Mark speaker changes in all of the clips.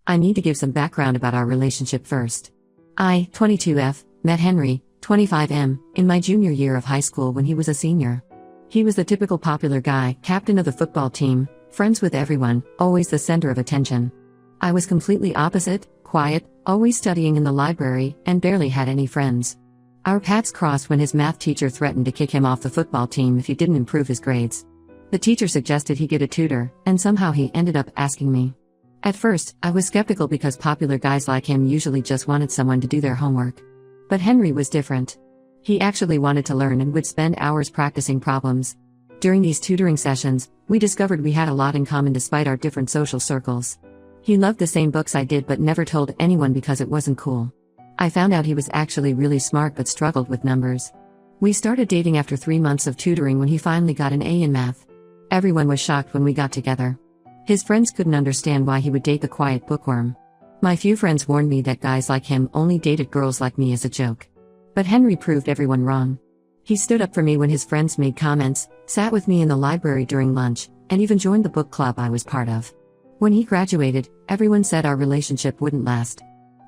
Speaker 1: I need to give some background about our relationship first. I, 22F, met Henry, 25M, in my junior year of high school when he was a senior. He was the typical popular guy, captain of the football team, friends with everyone, always the center of attention. I was completely opposite, quiet, always studying in the library, and barely had any friends. Our paths crossed when his math teacher threatened to kick him off the football team if he didn't improve his grades. The teacher suggested he get a tutor, and somehow he ended up asking me. At first, I was skeptical because popular guys like him usually just wanted someone to do their homework. But Henry was different. He actually wanted to learn and would spend hours practicing problems. During these tutoring sessions, we discovered we had a lot in common despite our different social circles. He loved the same books I did but never told anyone because it wasn't cool. I found out he was actually really smart but struggled with numbers. We started dating after 3 months of tutoring when he finally got an A in math. Everyone was shocked when we got together. His friends couldn't understand why he would date the quiet bookworm. My few friends warned me that guys like him only dated girls like me as a joke. But Henry proved everyone wrong. He stood up for me when his friends made comments, sat with me in the library during lunch, and even joined the book club I was part of. When he graduated, everyone said our relationship wouldn't last.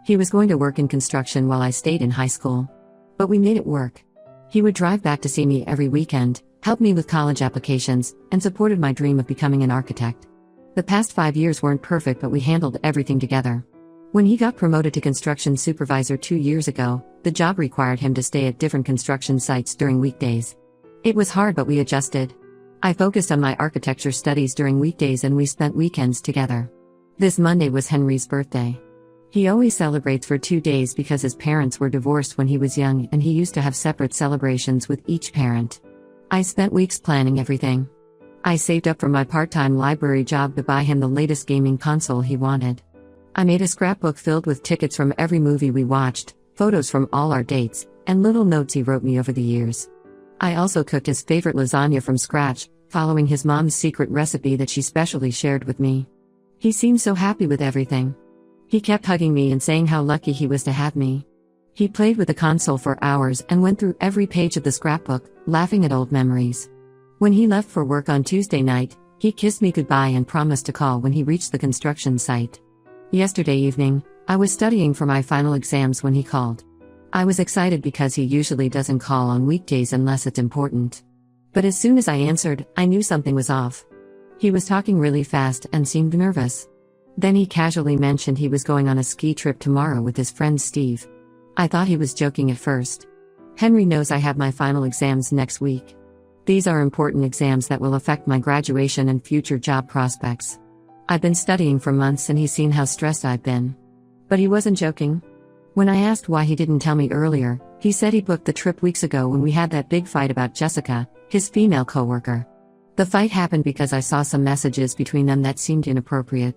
Speaker 1: He was going to work in construction while I stayed in high school. But we made it work. He would drive back to see me every weekend, help me with college applications, and supported my dream of becoming an architect. The past 5 years weren't perfect, but we handled everything together. When he got promoted to construction supervisor 2 years ago, the job required him to stay at different construction sites during weekdays. It was hard, but we adjusted. I focused on my architecture studies during weekdays and we spent weekends together. This Monday was Henry's birthday. He always celebrates for 2 days because his parents were divorced when he was young and he used to have separate celebrations with each parent. I spent weeks planning everything. I saved up from my part-time library job to buy him the latest gaming console he wanted. I made a scrapbook filled with tickets from every movie we watched, photos from all our dates, and little notes he wrote me over the years. I also cooked his favorite lasagna from scratch, following his mom's secret recipe that she specially shared with me. He seemed so happy with everything. He kept hugging me and saying how lucky he was to have me. He played with the console for hours and went through every page of the scrapbook, laughing at old memories. When he left for work on Tuesday night, he kissed me goodbye and promised to call when he reached the construction site. Yesterday evening, I was studying for my final exams when he called. I was excited because he usually doesn't call on weekdays unless it's important. But as soon as I answered, I knew something was off. He was talking really fast and seemed nervous. Then he casually mentioned he was going on a ski trip tomorrow with his friend Steve. I thought he was joking at first. Henry knows I have my final exams next week. These are important exams that will affect my graduation and future job prospects. I've been studying for months and he's seen how stressed I've been. But he wasn't joking. When I asked why he didn't tell me earlier, he said he booked the trip weeks ago when we had that big fight about Jessica, his female coworker. The fight happened because I saw some messages between them that seemed inappropriate.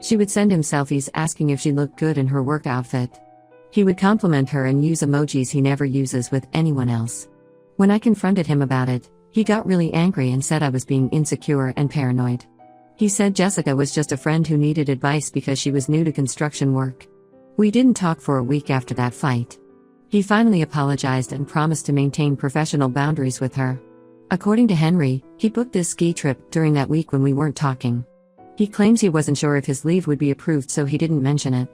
Speaker 1: She would send him selfies asking if she looked good in her work outfit. He would compliment her and use emojis he never uses with anyone else. When I confronted him about it, he got really angry and said I was being insecure and paranoid. He said Jessica was just a friend who needed advice because she was new to construction work. We didn't talk for a week after that fight. He finally apologized and promised to maintain professional boundaries with her. According to Henry, he booked this ski trip during that week when we weren't talking. He claims he wasn't sure if his leave would be approved, so he didn't mention it.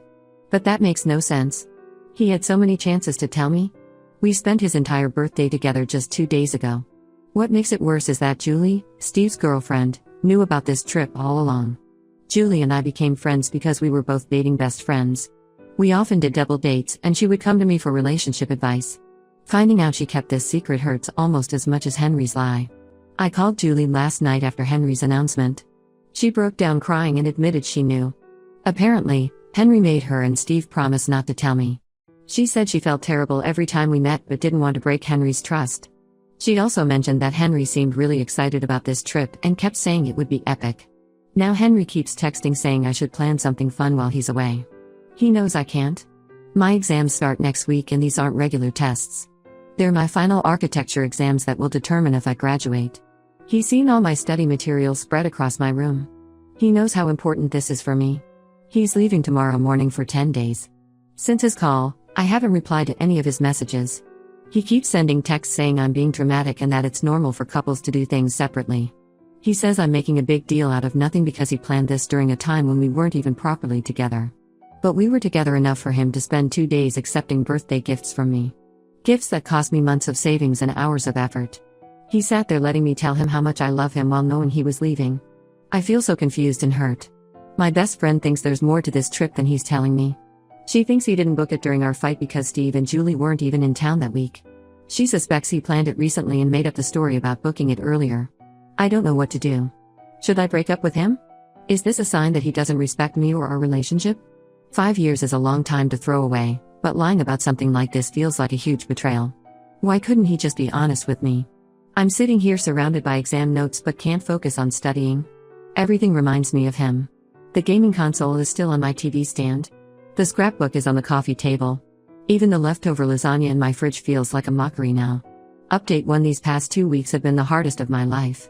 Speaker 1: But that makes no sense. He had so many chances to tell me. We spent his entire birthday together just 2 days ago. What makes it worse is that Julie, Steve's girlfriend, knew about this trip all along. Julie and I became friends because we were both dating best friends. We often did double dates and she would come to me for relationship advice. Finding out she kept this secret hurts almost as much as Henry's lie. I called Julie last night after Henry's announcement. She broke down crying and admitted she knew. Apparently, Henry made her and Steve promise not to tell me. She said she felt terrible every time we met but didn't want to break Henry's trust. She also mentioned that Henry seemed really excited about this trip and kept saying it would be epic. Now Henry keeps texting saying I should plan something fun while he's away. He knows I can't. My exams start next week and these aren't regular tests. They're my final architecture exams that will determine if I graduate. He's seen all my study materials spread across my room. He knows how important this is for me. He's leaving tomorrow morning for 10 days. Since his call, I haven't replied to any of his messages. He keeps sending texts saying I'm being dramatic and that it's normal for couples to do things separately. He says I'm making a big deal out of nothing because he planned this during a time when we weren't even properly together. But we were together enough for him to spend 2 days accepting birthday gifts from me. Gifts that cost me months of savings and hours of effort. He sat there letting me tell him how much I love him while knowing he was leaving. I feel so confused and hurt. My best friend thinks there's more to this trip than he's telling me. She thinks he didn't book it during our fight because Steve and Julie weren't even in town that week. She suspects he planned it recently and made up the story about booking it earlier. I don't know what to do. Should I break up with him? Is this a sign that he doesn't respect me or our relationship? 5 years is a long time to throw away, but lying about something like this feels like a huge betrayal. Why couldn't he just be honest with me? I'm sitting here surrounded by exam notes but can't focus on studying. Everything reminds me of him. The gaming console is still on my TV stand. The scrapbook is on the coffee table. Even the leftover lasagna in my fridge feels like a mockery now. Update 1: These past 2 weeks have been the hardest of my life.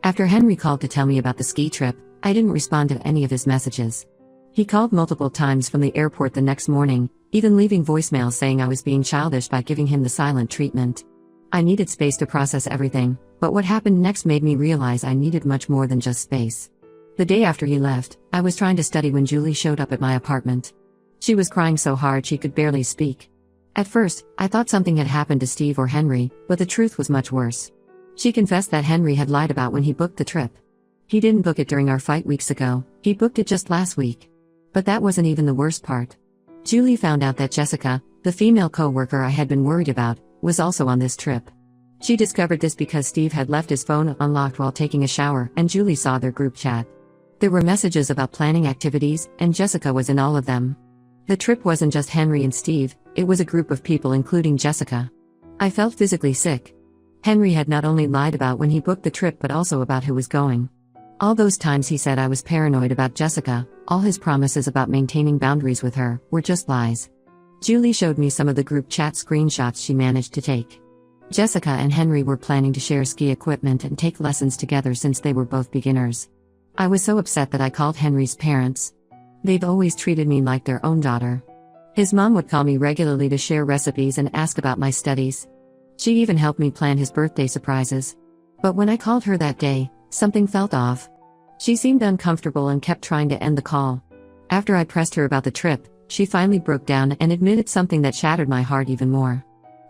Speaker 1: After Henry called to tell me about the ski trip, I didn't respond to any of his messages. He called multiple times from the airport the next morning, even leaving voicemails saying I was being childish by giving him the silent treatment. I needed space to process everything, but what happened next made me realize I needed much more than just space. The day after he left, I was trying to study when Julie showed up at my apartment. She was crying so hard she could barely speak. At first, I thought something had happened to Steve or Henry, but the truth was much worse. She confessed that Henry had lied about when he booked the trip. He didn't book it during our fight weeks ago, he booked it just last week. But that wasn't even the worst part. Julie found out that Jessica, the female coworker I had been worried about, was also on this trip. She discovered this because Steve had left his phone unlocked while taking a shower and Julie saw their group chat. There were messages about planning activities, and Jessica was in all of them. The trip wasn't just Henry and Steve, it was a group of people including Jessica. I felt physically sick. Henry had not only lied about when he booked the trip but also about who was going. All those times he said I was paranoid about Jessica, all his promises about maintaining boundaries with her, were just lies. Julie showed me some of the group chat screenshots she managed to take. Jessica and Henry were planning to share ski equipment and take lessons together since they were both beginners. I was so upset that I called Henry's parents. They've always treated me like their own daughter. His mom would call me regularly to share recipes and ask about my studies. She even helped me plan his birthday surprises. But when I called her that day, something felt off. She seemed uncomfortable and kept trying to end the call. After I pressed her about the trip, she finally broke down and admitted something that shattered my heart even more.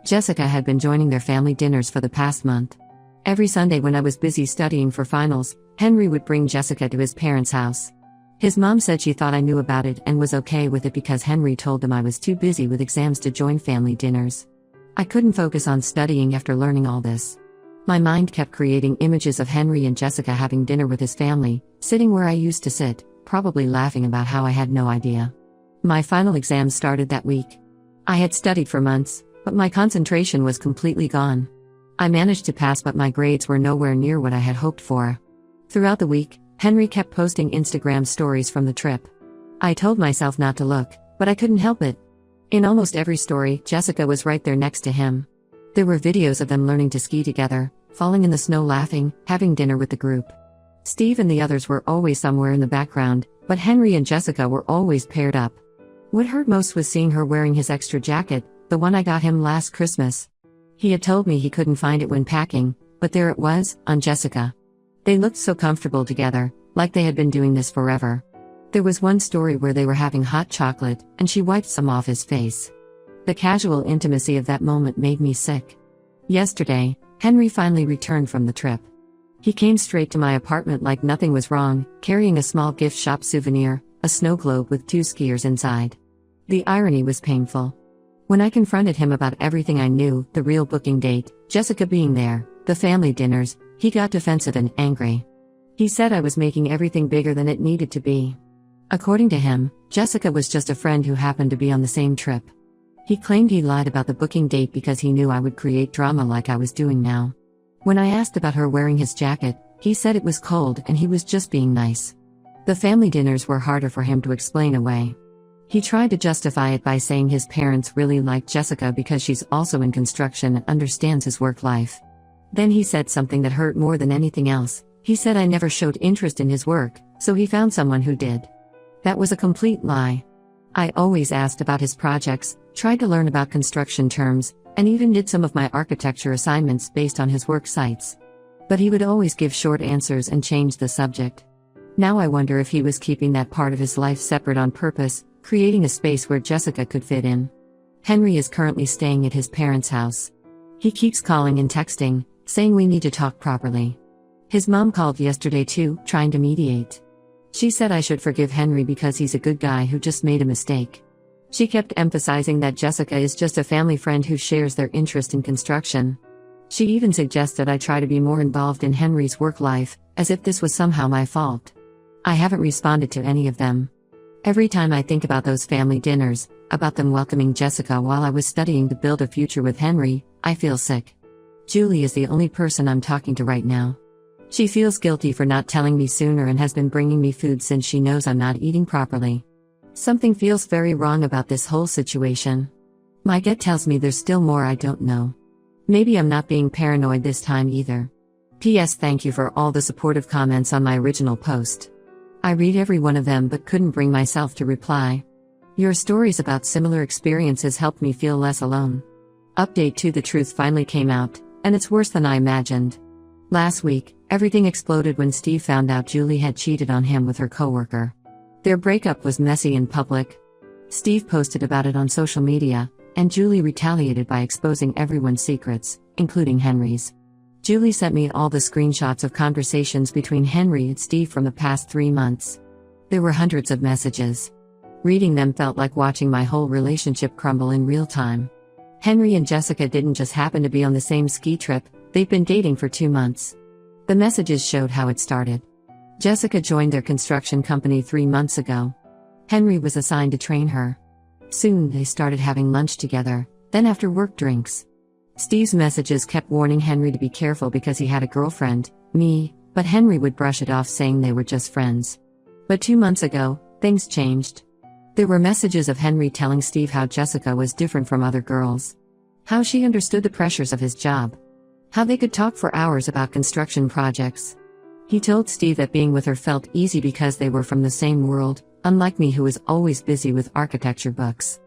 Speaker 1: Jessica had been joining their family dinners for the past month. Every Sunday when I was busy studying for finals, Henry would bring Jessica to his parents' house. His mom said she thought I knew about it and was okay with it because Henry told them I was too busy with exams to join family dinners. I couldn't focus on studying after learning all this. My mind kept creating images of Henry and Jessica having dinner with his family, sitting where I used to sit, probably laughing about how I had no idea. My final exams started that week. I had studied for months, but my concentration was completely gone. I managed to pass, but my grades were nowhere near what I had hoped for. Throughout the week, Henry kept posting Instagram stories from the trip. I told myself not to look, but I couldn't help it. In almost every story, Jessica was right there next to him. There were videos of them learning to ski together, falling in the snow laughing, having dinner with the group. Steve and the others were always somewhere in the background, but Henry and Jessica were always paired up. What hurt most was seeing her wearing his extra jacket, the one I got him last Christmas. He had told me he couldn't find it when packing, but there it was, on Jessica. They looked so comfortable together, like they had been doing this forever. There was one story where they were having hot chocolate, and she wiped some off his face. The casual intimacy of that moment made me sick. Yesterday, Henry finally returned from the trip. He came straight to my apartment like nothing was wrong, carrying a small gift shop souvenir, a snow globe with 2 skiers inside. The irony was painful. When I confronted him about everything I knew, the real booking date, Jessica being there, the family dinners, he got defensive and angry. He said I was making everything bigger than it needed to be. According to him, Jessica was just a friend who happened to be on the same trip. He claimed he lied about the booking date because he knew I would create drama like I was doing now. When I asked about her wearing his jacket, he said it was cold and he was just being nice. The family dinners were harder for him to explain away. He tried to justify it by saying his parents really liked Jessica because she's also in construction and understands his work life. Then he said something that hurt more than anything else. He said I never showed interest in his work, so he found someone who did. That was a complete lie. I always asked about his projects, tried to learn about construction terms, and even did some of my architecture assignments based on his work sites. But he would always give short answers and change the subject. Now I wonder if he was keeping that part of his life separate on purpose, creating a space where Jessica could fit in. Henry is currently staying at his parents' house. He keeps calling and texting, saying we need to talk properly. His mom called yesterday too, trying to mediate. She said I should forgive Henry because he's a good guy who just made a mistake. She kept emphasizing that Jessica is just a family friend who shares their interest in construction. She even suggested I try to be more involved in Henry's work life, as if this was somehow my fault. I haven't responded to any of them. Every time I think about those family dinners, about them welcoming Jessica while I was studying to build a future with Henry, I feel sick. Julie is the only person I'm talking to right now. She feels guilty for not telling me sooner and has been bringing me food since she knows I'm not eating properly. Something feels very wrong about this whole situation. My gut tells me there's still more I don't know. Maybe I'm not being paranoid this time either. P.S. Thank you for all the supportive comments on my original post. I read every one of them but couldn't bring myself to reply. Your stories about similar experiences helped me feel less alone. Update 2: The truth finally came out, and it's worse than I imagined. Last week, everything exploded when Steve found out Julie had cheated on him with her coworker. Their breakup was messy in public. Steve posted about it on social media, and Julie retaliated by exposing everyone's secrets, including Henry's. Julie sent me all the screenshots of conversations between Henry and Steve from the past 3 months. There were hundreds of messages. Reading them felt like watching my whole relationship crumble in real time. Henry and Jessica didn't just happen to be on the same ski trip, they've been dating for 2 months. The messages showed how it started. Jessica joined their construction company 3 months ago. Henry was assigned to train her. Soon they started having lunch together, then after work drinks. Steve's messages kept warning Henry to be careful because he had a girlfriend, me, but Henry would brush it off saying they were just friends. But 2 months ago, things changed. There were messages of Henry telling Steve how Jessica was different from other girls. How she understood the pressures of his job. How they could talk for hours about construction projects. He told Steve that being with her felt easy because they were from the same world, unlike me who was always busy with architecture books.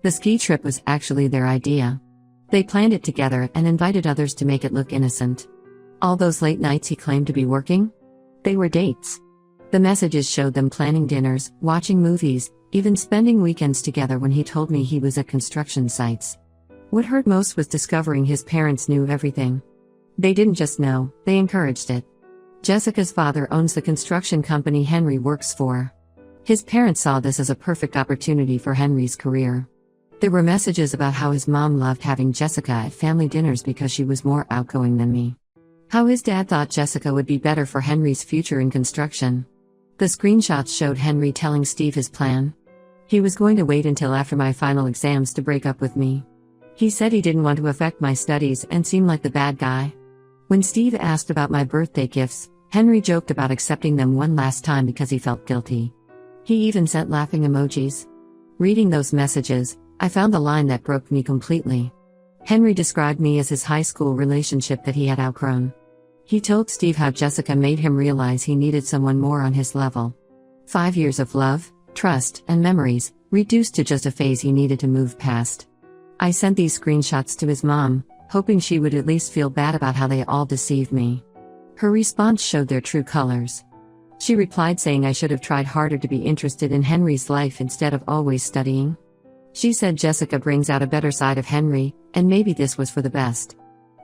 Speaker 1: The ski trip was actually their idea. They planned it together and invited others to make it look innocent. All those late nights he claimed to be working? They were dates. The messages showed them planning dinners, watching movies, even spending weekends together when he told me he was at construction sites. What hurt most was discovering his parents knew everything. They didn't just know, they encouraged it. Jessica's father owns the construction company Henry works for. His parents saw this as a perfect opportunity for Henry's career. There were messages about how his mom loved having Jessica at family dinners because she was more outgoing than me. How his dad thought Jessica would be better for Henry's future in construction. The screenshots showed Henry telling Steve his plan. He was going to wait until after my final exams to break up with me. He said he didn't want to affect my studies and seem like the bad guy. When Steve asked about my birthday gifts, Henry joked about accepting them one last time because he felt guilty. He even sent laughing emojis. Reading those messages, I found the line that broke me completely. Henry described me as his high school relationship that he had outgrown. He told Steve how Jessica made him realize he needed someone more on his level. 5 years of love, trust, and memories, reduced to just a phase he needed to move past. I sent these screenshots to his mom, hoping she would at least feel bad about how they all deceived me. Her response showed their true colors. She replied saying I should have tried harder to be interested in Henry's life instead of always studying. She said Jessica brings out a better side of Henry, and maybe this was for the best.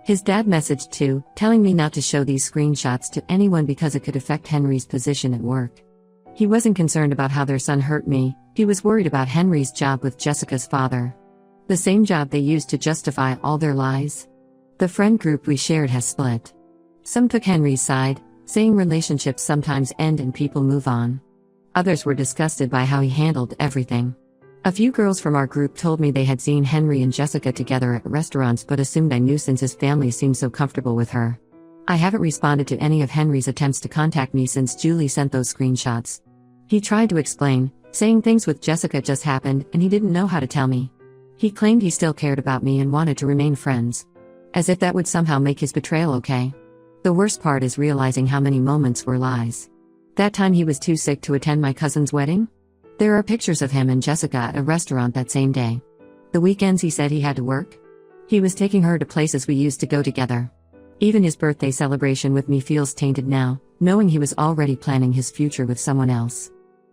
Speaker 1: His dad messaged too, telling me not to show these screenshots to anyone because it could affect Henry's position at work. He wasn't concerned about how their son hurt me, he was worried about Henry's job with Jessica's father. The same job they used to justify all their lies. The friend group we shared has split. Some took Henry's side, saying relationships sometimes end and people move on. Others were disgusted by how he handled everything. A few girls from our group told me they had seen Henry and Jessica together at restaurants but assumed I knew since his family seemed so comfortable with her. I haven't responded to any of Henry's attempts to contact me since Julie sent those screenshots. He tried to explain, saying things with Jessica just happened and he didn't know how to tell me. He claimed he still cared about me and wanted to remain friends. As if that would somehow make his betrayal okay. The worst part is realizing how many moments were lies. That time he was too sick to attend my cousin's wedding? There are pictures of him and Jessica at a restaurant that same day. The weekends he said he had to work? He was taking her to places we used to go together. Even his birthday celebration with me feels tainted now, knowing he was already planning his future with someone else.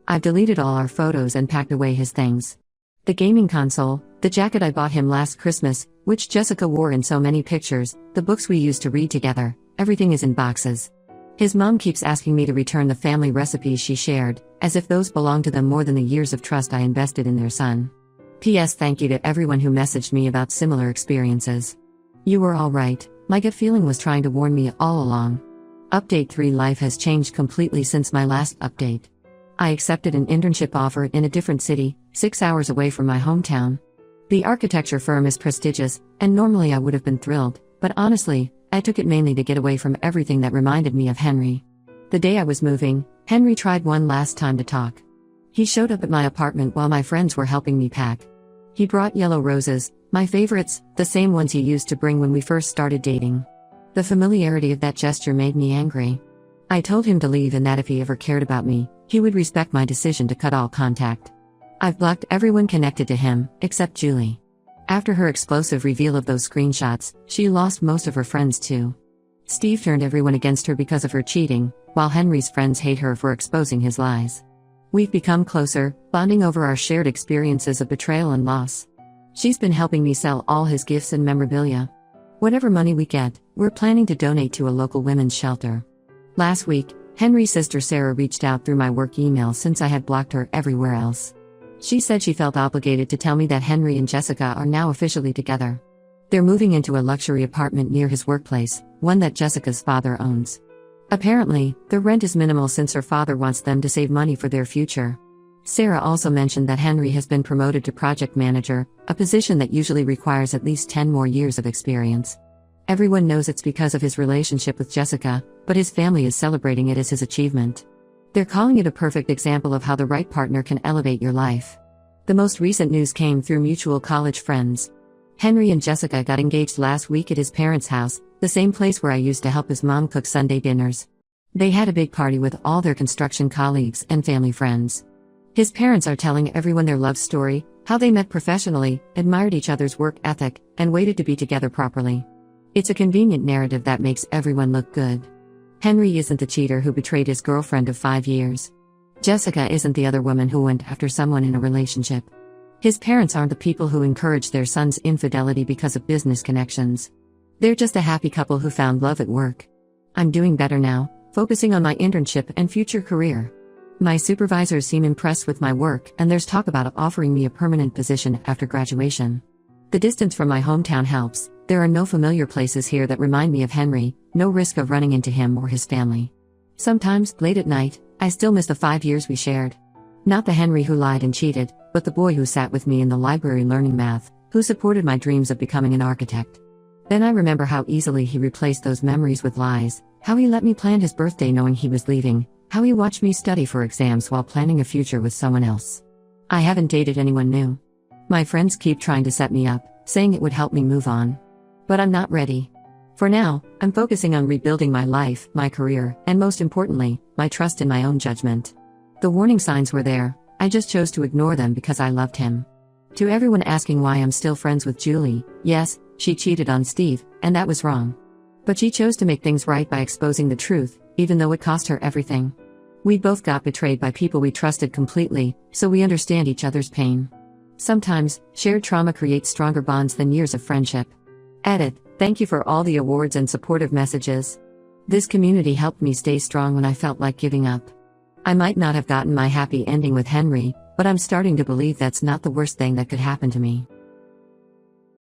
Speaker 1: I've deleted all our photos and packed away his things. The gaming console, the jacket I bought him last Christmas, which Jessica wore in so many pictures, the books we used to read together, everything is in boxes. His mom keeps asking me to return the family recipes she shared, as if those belong to them more than the years of trust I invested in their son. P.S. Thank you to everyone who messaged me about similar experiences. You were all right, my gut feeling was trying to warn me all along. Update 3: Life has changed completely since my last update. I accepted an internship offer in a different city, 6 hours away from my hometown. The architecture firm is prestigious, and normally I would have been thrilled, but honestly, I took it mainly to get away from everything that reminded me of Henry. The day I was moving, Henry tried one last time to talk. He showed up at my apartment while my friends were helping me pack. He brought yellow roses, my favorites, the same ones he used to bring when we first started dating. The familiarity of that gesture made me angry. I told him to leave and that if he ever cared about me, he would respect my decision to cut all contact. I've blocked everyone connected to him, except Julie. After her explosive reveal of those screenshots, she lost most of her friends too. Steve turned everyone against her because of her cheating, while Henry's friends hate her for exposing his lies. We've become closer, bonding over our shared experiences of betrayal and loss. She's been helping me sell all his gifts and memorabilia. Whatever money we get, we're planning to donate to a local women's shelter. Last week, Henry's sister Sarah reached out through my work email since I had blocked her everywhere else. She said she felt obligated to tell me that Henry and Jessica are now officially together. They're moving into a luxury apartment near his workplace, one that Jessica's father owns. Apparently, the rent is minimal since her father wants them to save money for their future. Sarah also mentioned that Henry has been promoted to project manager, a position that usually requires at least 10 more years of experience. Everyone knows it's because of his relationship with Jessica, but his family is celebrating it as his achievement. They're calling it a perfect example of how the right partner can elevate your life. The most recent news came through mutual college friends. Henry and Jessica got engaged last week at his parents' house, the same place where I used to help his mom cook Sunday dinners. They had a big party with all their construction colleagues and family friends. His parents are telling everyone their love story, how they met professionally, admired each other's work ethic, and waited to be together properly. It's a convenient narrative that makes everyone look good. Henry isn't the cheater who betrayed his girlfriend of 5 years. Jessica isn't the other woman who went after someone in a relationship. His parents aren't the people who encourage their son's infidelity because of business connections. They're just a happy couple who found love at work. I'm doing better now, focusing on my internship and future career. My supervisors seem impressed with my work, and there's talk about offering me a permanent position after graduation. The distance from my hometown helps. There are no familiar places here that remind me of Henry, no risk of running into him or his family. Sometimes, late at night, I still miss the 5 years we shared. Not the Henry who lied and cheated, but the boy who sat with me in the library learning math, who supported my dreams of becoming an architect. Then I remember how easily he replaced those memories with lies, how he let me plan his birthday knowing he was leaving, how he watched me study for exams while planning a future with someone else. I haven't dated anyone new. My friends keep trying to set me up, saying it would help me move on. But I'm not ready. For now, I'm focusing on rebuilding my life, my career, and most importantly, my trust in my own judgment. The warning signs were there, I just chose to ignore them because I loved him. To everyone asking why I'm still friends with Julie, yes, she cheated on Steve, and that was wrong. But she chose to make things right by exposing the truth, even though it cost her everything. We both got betrayed by people we trusted completely, so we understand each other's pain. Sometimes, shared trauma creates stronger bonds than years of friendship. Edit, thank you for all the awards and supportive messages. This community helped me stay strong when I felt like giving up. I might not have gotten my happy ending with Henry, but I'm starting to believe that's not the worst thing that could happen to me.